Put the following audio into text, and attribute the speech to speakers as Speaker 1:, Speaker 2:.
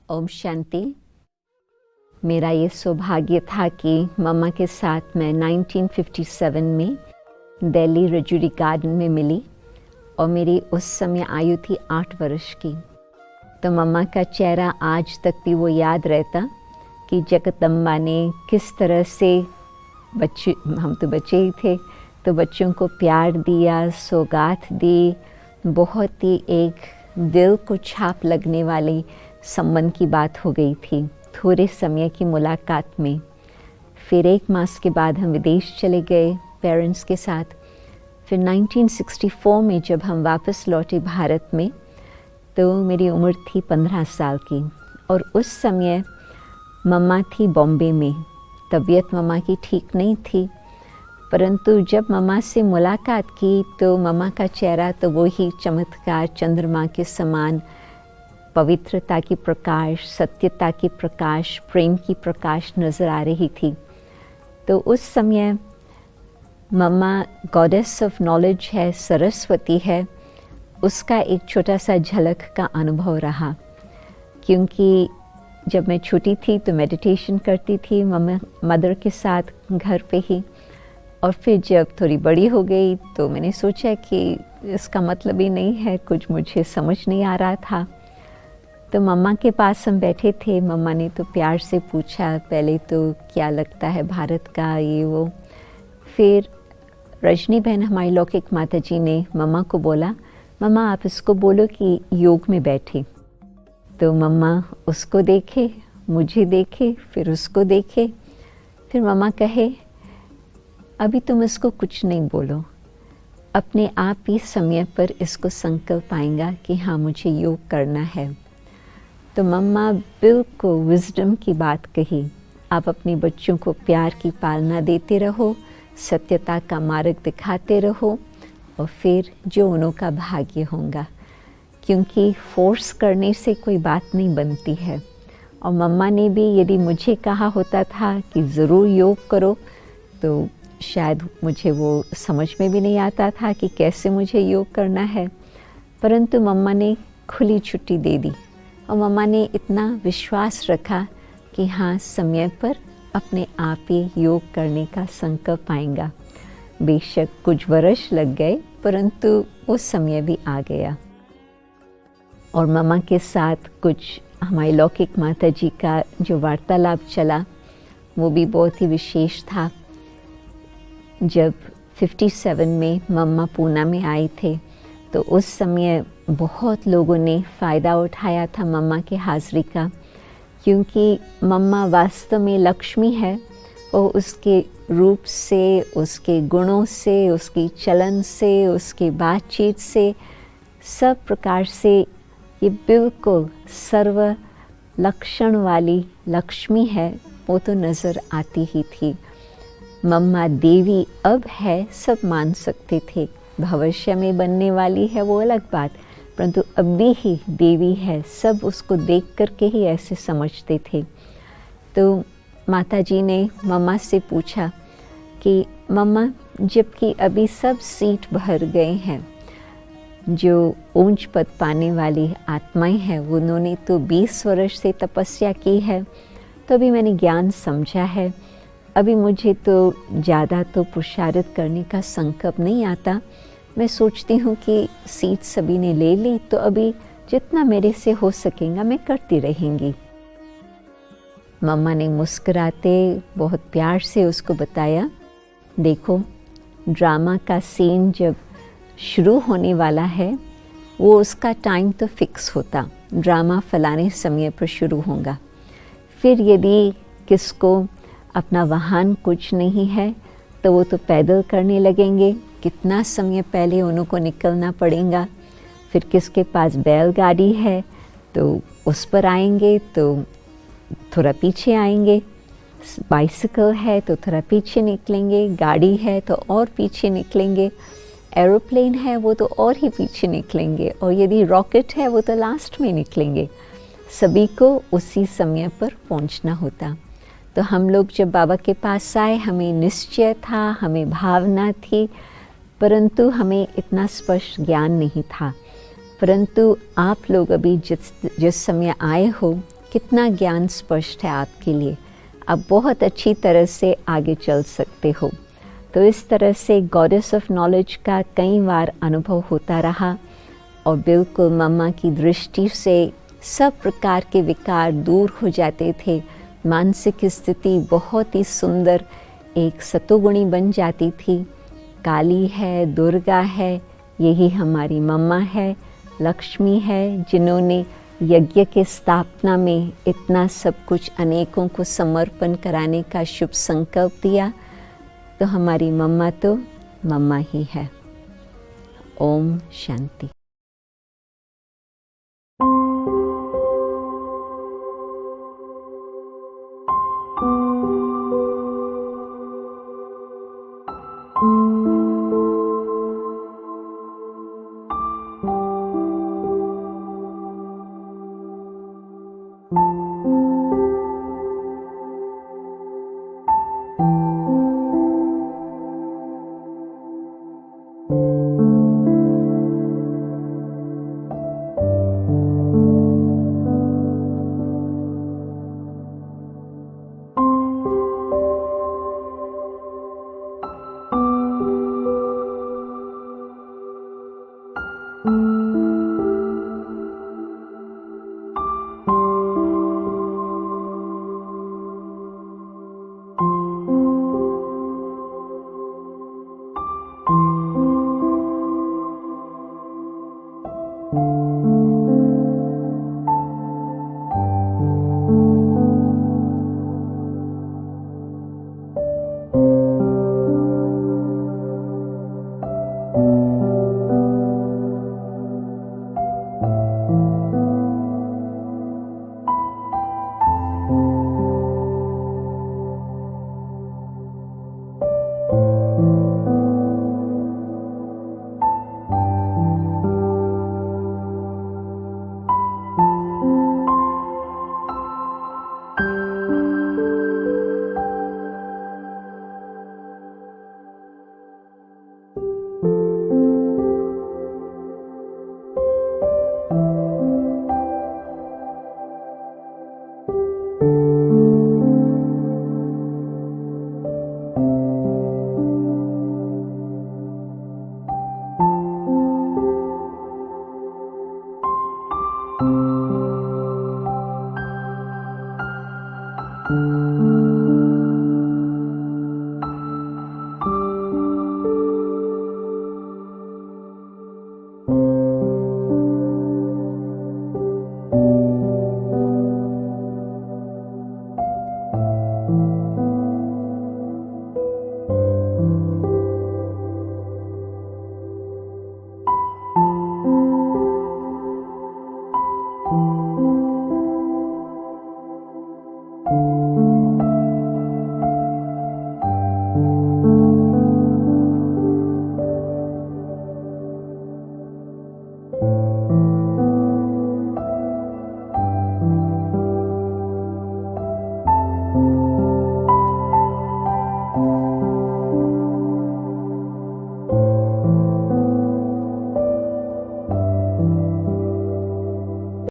Speaker 1: ओम शांति। मेरा ये सौभाग्य था कि मम्मा के साथ मैं 1957 में दिल्ली रजूरी गार्डन में मिली और मेरी उस समय आयु थी 8 वर्ष की। तो मम्मा का चेहरा आज तक भी वो याद रहता कि जगदम्बा ने किस तरह से हम तो बच्चे ही थे, तो बच्चों को प्यार दिया, सौगात दी। बहुत ही एक दिल को छाप लगने वाली संबंध की बात हो गई थी थोड़े समय की मुलाकात में। फिर 1 मास के बाद हम विदेश चले गए पेरेंट्स के साथ। फिर 1964 में जब हम वापस लौटे भारत में, तो मेरी उम्र थी 15 साल की और उस समय मम्मा थी बॉम्बे में। तबीयत मम्मा की ठीक नहीं थी, परंतु जब मम्मा से मुलाकात की तो मम्मा का चेहरा तो वही चमत्कार चंद्रमा के समान, पवित्रता की प्रकाश, सत्यता की प्रकाश, प्रेम की प्रकाश नज़र आ रही थी। तो उस समय मम्मा गॉडेस ऑफ नॉलेज है, सरस्वती है, उसका एक छोटा सा झलक का अनुभव रहा। क्योंकि जब मैं छोटी थी तो मेडिटेशन करती थी मदर के साथ घर पे ही, और फिर जब थोड़ी बड़ी हो गई तो मैंने सोचा कि इसका मतलब ही नहीं है, कुछ मुझे समझ नहीं आ रहा था। तो मम्मा के पास हम बैठे थे। मम्मा ने तो प्यार से पूछा पहले तो क्या लगता है भारत का, ये वो। फिर रजनी बहन हमारी लौकिक माता जी ने मम्मा को बोला, मम्मा आप इसको बोलो कि योग में बैठे। तो मम्मा उसको देखे, मुझे देखे, फिर उसको देखे। फिर मम्मा कहे, अभी तुम इसको कुछ नहीं बोलो, अपने आप ही समय पर इसको संकल्प आएगा कि हाँ मुझे योग करना है। तो मम्मा बिल्कुल विजडम की बात कही, आप अपने बच्चों को प्यार की पालना देते रहो, सत्यता का मार्ग दिखाते रहो, और फिर जो उनका भाग्य होगा, क्योंकि फोर्स करने से कोई बात नहीं बनती है। और मम्मा ने भी यदि मुझे कहा होता था कि ज़रूर योग करो, तो शायद मुझे वो समझ में भी नहीं आता था कि कैसे मुझे योग करना है, परंतु मम्मा ने खुली छुट्टी दे दी और मम्मा ने इतना विश्वास रखा कि हाँ समय पर अपने आप ही योग करने का संकल्प आएगा। बेशक कुछ वर्ष लग गए, परंतु वो समय भी आ गया। और मम्मा के साथ कुछ हमारी लौकिक माता जी का जो वार्तालाप चला वो भी बहुत ही विशेष था। जब 57 में मम्मा पूना में आए थे तो उस समय बहुत लोगों ने फ़ायदा उठाया था मम्मा के हाज़िरी का, क्योंकि मम्मा वास्तव में लक्ष्मी है और उसके रूप से, उसके गुणों से, उसकी चलन से, उसकी बातचीत से, सब प्रकार से ये बिल्कुल सर्व लक्षण वाली लक्ष्मी है, वो तो नज़र आती ही थी। मम्मा देवी अब है, सब मान सकते थे, भविष्य में बनने वाली है वो अलग बात, परंतु अभी ही देवी है, सब उसको देख करके ही ऐसे समझते थे। तो माता जी ने मम्मा से पूछा कि मम्मा, जबकि अभी सब सीट भर गए हैं, जो ऊंच पद पाने वाली आत्माएं हैं उन्होंने तो 20 वर्ष से तपस्या की है, तो अभी मैंने ज्ञान समझा है, अभी मुझे तो ज़्यादा तो पुरुषार्थ करने का संकल्प नहीं आता। मैं सोचती हूँ कि सीट सभी ने ले ली, तो अभी जितना मेरे से हो सकेगा मैं करती रहेंगी। मम्मा ने मुस्कुराते बहुत प्यार से उसको बताया, देखो ड्रामा का सीन जब शुरू होने वाला है वो उसका टाइम तो फिक्स होता, ड्रामा फलाने समय पर शुरू होगा। फिर यदि किसको अपना वाहन कुछ नहीं है तो वो तो पैदल करने लगेंगे, कितना समय पहले उनको निकलना पड़ेगा। फिर किसके पास बैलगाड़ी है तो उस पर आएंगे तो थोड़ा पीछे आएंगे, बाइसिकल है तो थोड़ा पीछे निकलेंगे, गाड़ी है तो और पीछे निकलेंगे, एरोप्लेन है वो तो और ही पीछे निकलेंगे, और यदि रॉकेट है वो तो लास्ट में निकलेंगे। सभी को उसी समय पर पहुंचना होता। तो हम लोग जब बाबा के पास आए, हमें निश्चय था, हमें भावना थी, परंतु हमें इतना स्पष्ट ज्ञान नहीं था। परंतु आप लोग अभी जिस समय आए हो, कितना ज्ञान स्पष्ट है आपके लिए, आप बहुत अच्छी तरह से आगे चल सकते हो। तो इस तरह से गॉडेस ऑफ नॉलेज का कई बार अनुभव होता रहा और बिल्कुल मम्मा की दृष्टि से सब प्रकार के विकार दूर हो जाते थे। मानसिक स्थिति बहुत ही सुंदर एक सतोगुणी बन जाती थी। काली है, दुर्गा है, यही हमारी मम्मा है, लक्ष्मी है, जिन्होंने यज्ञ के स्थापना में इतना सब कुछ अनेकों को समर्पण कराने का शुभ संकल्प दिया। तो हमारी मम्मा तो मम्मा ही है। ओम शांति।